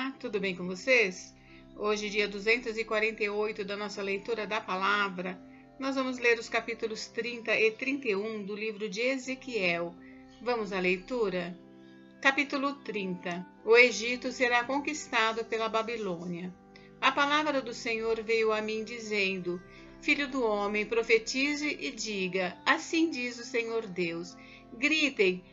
Olá, tudo bem com vocês? Hoje, dia 248 da nossa leitura da palavra, nós vamos ler os capítulos 30 e 31 do livro de Ezequiel. Vamos à leitura? Capítulo 30. O Egito será conquistado pela Babilônia. A palavra do Senhor veio a mim dizendo: Filho do homem, profetize e diga: assim diz o Senhor Deus. Gritem: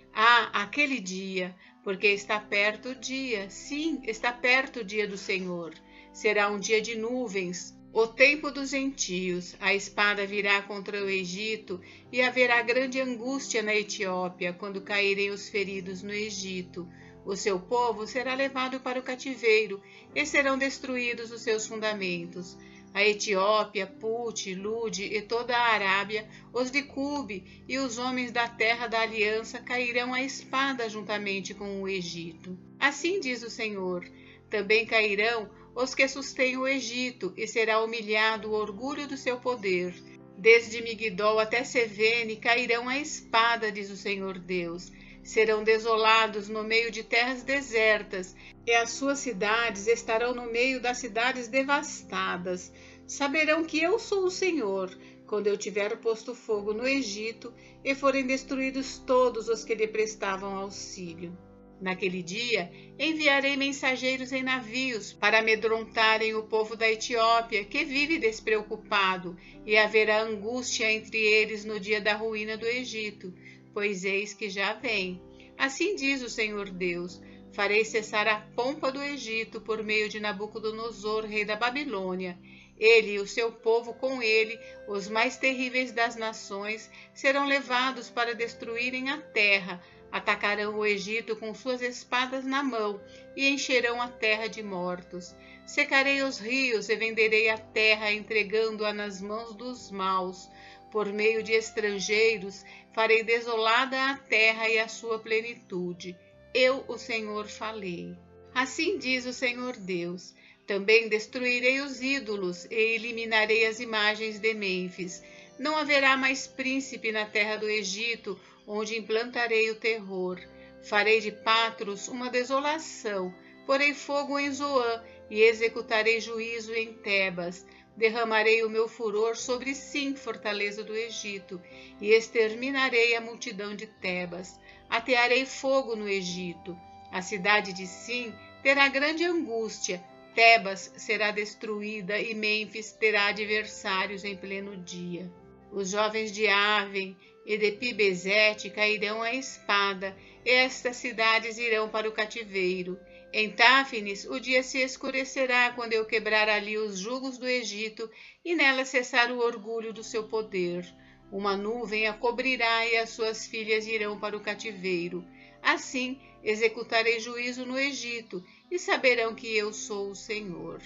aquele dia, porque está perto o dia, sim, está perto o dia do Senhor. Será um dia de nuvens, o tempo dos gentios. A espada virá contra o Egito e haverá grande angústia na Etiópia, quando caírem os feridos no Egito. O seu povo será levado para o cativeiro e serão destruídos os seus fundamentos. A Etiópia, Put, Lude e toda a Arábia, os de Cube e os homens da terra da aliança cairão à espada juntamente com o Egito. Assim diz o Senhor: também cairão os que sustêm o Egito, e será humilhado o orgulho do seu poder. Desde Migdol até Sevene cairão à espada, diz o Senhor Deus. Serão desolados no meio de terras desertas, e as suas cidades estarão no meio das cidades devastadas. Saberão que eu sou o Senhor, quando eu tiver posto fogo no Egito e forem destruídos todos os que lhe prestavam auxílio. Naquele dia, enviarei mensageiros em navios para amedrontarem o povo da Etiópia, que vive despreocupado, e haverá angústia entre eles no dia da ruína do Egito, pois eis que já vem. Assim diz o Senhor Deus: farei cessar a pompa do Egito por meio de Nabucodonosor, rei da Babilônia. Ele e o seu povo com ele, os mais terríveis das nações, serão levados para destruírem a terra. Atacarão o Egito com suas espadas na mão e encherão a terra de mortos. Secarei os rios e venderei a terra, entregando-a nas mãos dos maus. Por meio de estrangeiros, farei desolada a terra e a sua plenitude. Eu, o Senhor, falei. Assim diz o Senhor Deus: também destruirei os ídolos e eliminarei as imagens de Mênfis. Não haverá mais príncipe na terra do Egito, onde implantarei o terror. Farei de Patros uma desolação, porei fogo em Zoã e executarei juízo em Tebas. Derramarei o meu furor sobre Sim, fortaleza do Egito, e exterminarei a multidão de Tebas. Atearei fogo no Egito. A cidade de Sim terá grande angústia. Tebas será destruída e Mênfis terá adversários em pleno dia. Os jovens de Aven e de Pibezete cairão à espada, e estas cidades irão para o cativeiro. Em Táfnis o dia se escurecerá quando eu quebrar ali os jugos do Egito e nela cessar o orgulho do seu poder. Uma nuvem a cobrirá e as suas filhas irão para o cativeiro. Assim executarei juízo no Egito e saberão que eu sou o Senhor.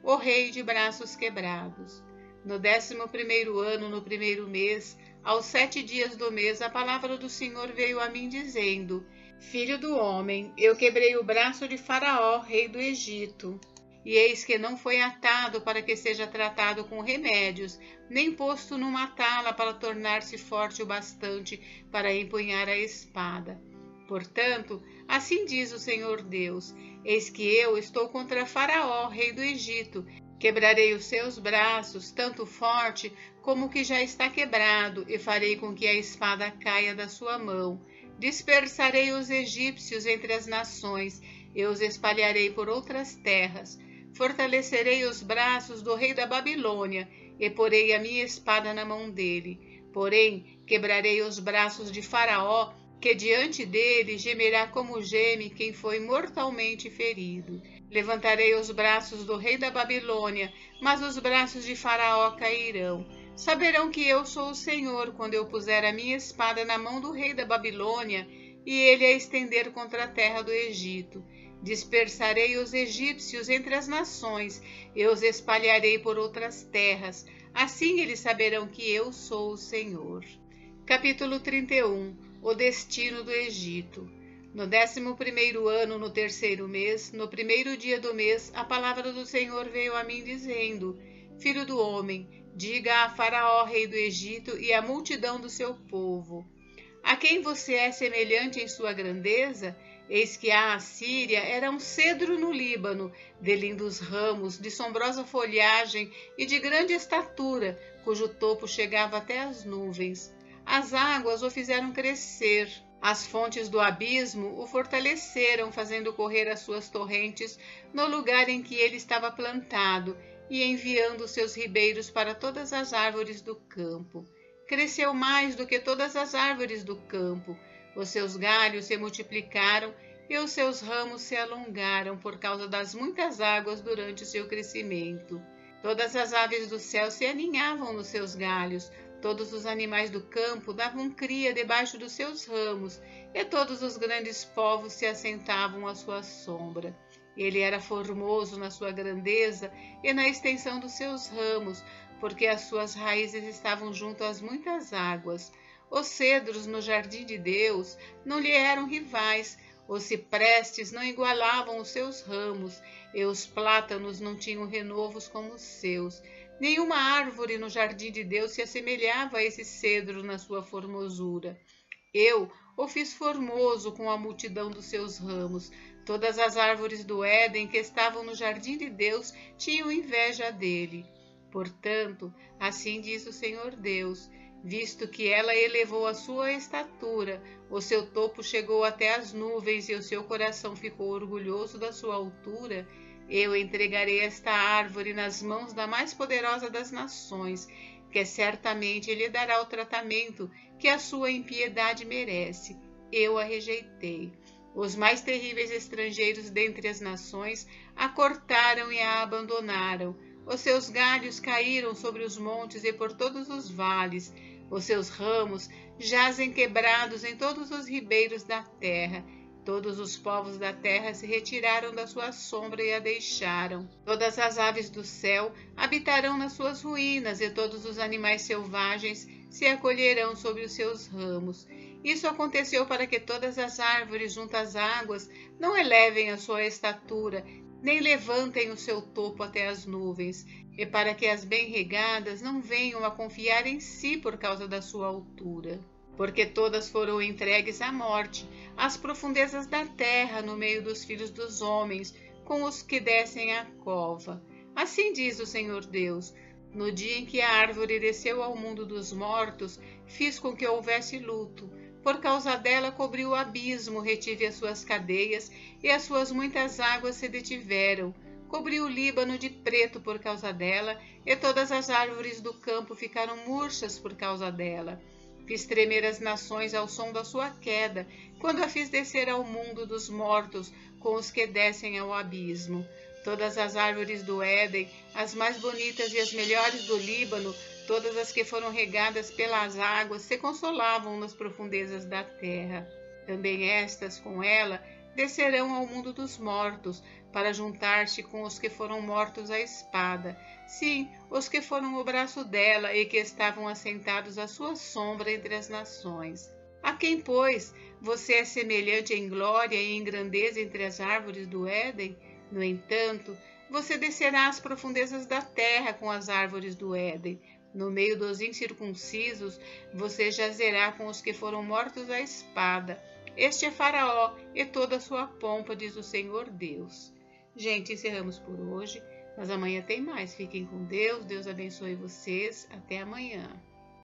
O rei de braços quebrados. No 11º ano, no 1º mês, aos 7 dias do mês, a palavra do Senhor veio a mim dizendo: Filho do homem, eu quebrei o braço de Faraó, rei do Egito. E eis que não foi atado para que seja tratado com remédios, nem posto numa tala para tornar-se forte o bastante para empunhar a espada. Portanto, assim diz o Senhor Deus: eis que eu estou contra Faraó, rei do Egito. Quebrarei os seus braços, tanto forte como o que já está quebrado, e farei com que a espada caia da sua mão. Dispersarei os egípcios entre as nações, e os espalharei por outras terras. Fortalecerei os braços do rei da Babilônia, e porei a minha espada na mão dele. Porém, quebrarei os braços de Faraó, que diante dele gemerá como geme quem foi mortalmente ferido. Levantarei os braços do rei da Babilônia, mas os braços de Faraó cairão. Saberão que eu sou o Senhor quando eu puser a minha espada na mão do rei da Babilônia e ele a estender contra a terra do Egito. Dispersarei os egípcios entre as nações e os espalharei por outras terras. Assim eles saberão que eu sou o Senhor. Capítulo 31. O destino do Egito. No 11º ano, no 3º mês, no 1º dia do mês, a palavra do Senhor veio a mim dizendo: Filho do homem, diga a Faraó, rei do Egito, e à multidão do seu povo: a quem você é semelhante em sua grandeza? Eis que a Assíria era um cedro no Líbano, de lindos ramos, de sombrosa folhagem e de grande estatura, cujo topo chegava até as nuvens. As águas o fizeram crescer, as fontes do abismo o fortaleceram, fazendo correr as suas torrentes no lugar em que ele estava plantado, e enviando seus ribeiros para todas as árvores do campo. Cresceu mais do que todas as árvores do campo. Os seus galhos se multiplicaram e os seus ramos se alongaram por causa das muitas águas durante o seu crescimento. Todas as aves do céu se aninhavam nos seus galhos, todos os animais do campo davam cria debaixo dos seus ramos, e todos os grandes povos se assentavam à sua sombra. Ele era formoso na sua grandeza e na extensão dos seus ramos, porque as suas raízes estavam junto às muitas águas. Os cedros no jardim de Deus não lhe eram rivais, os ciprestes não igualavam os seus ramos, e os plátanos não tinham renovos como os seus. Nenhuma árvore no jardim de Deus se assemelhava a esse cedro na sua formosura. Eu o fiz formoso com a multidão dos seus ramos. Todas as árvores do Éden que estavam no jardim de Deus tinham inveja dele. Portanto, assim diz o Senhor Deus, visto que ela elevou a sua estatura, o seu topo chegou até as nuvens e o seu coração ficou orgulhoso da sua altura, eu entregarei esta árvore nas mãos da mais poderosa das nações, que certamente lhe dará o tratamento que a sua impiedade merece. Eu a rejeitei. Os mais terríveis estrangeiros dentre as nações a cortaram e a abandonaram. Os seus galhos caíram sobre os montes e por todos os vales. Os seus ramos jazem quebrados em todos os ribeiros da terra. Todos os povos da terra se retiraram da sua sombra e a deixaram. Todas as aves do céu habitarão nas suas ruínas, e todos os animais selvagens se acolherão sobre os seus ramos. Isso aconteceu para que todas as árvores junto às águas não elevem a sua estatura, nem levantem o seu topo até as nuvens, e para que as bem regadas não venham a confiar em si por causa da sua altura. Porque todas foram entregues à morte, às profundezas da terra, no meio dos filhos dos homens, com os que descem à cova. Assim diz o Senhor Deus: no dia em que a árvore desceu ao mundo dos mortos, fiz com que houvesse luto. Por causa dela cobri o abismo, retive as suas cadeias, e as suas muitas águas se detiveram. Cobri o Líbano de preto por causa dela, e todas as árvores do campo ficaram murchas por causa dela. Fiz tremer as nações ao som da sua queda, quando a fiz descer ao mundo dos mortos, com os que descem ao abismo. Todas as árvores do Éden, as mais bonitas e as melhores do Líbano, todas as que foram regadas pelas águas, se consolavam nas profundezas da terra. Também estas, com ela, descerão ao mundo dos mortos, para juntar-se com os que foram mortos à espada. Sim, os que foram o braço dela e que estavam assentados à sua sombra entre as nações. A quem, pois, você é semelhante em glória e em grandeza entre as árvores do Éden? No entanto, você descerá às profundezas da terra com as árvores do Éden. No meio dos incircuncisos, você jazerá com os que foram mortos à espada. Este é Faraó e toda a sua pompa, diz o Senhor Deus. Gente, encerramos por hoje, mas amanhã tem mais. Fiquem com Deus, Deus abençoe vocês. Até amanhã.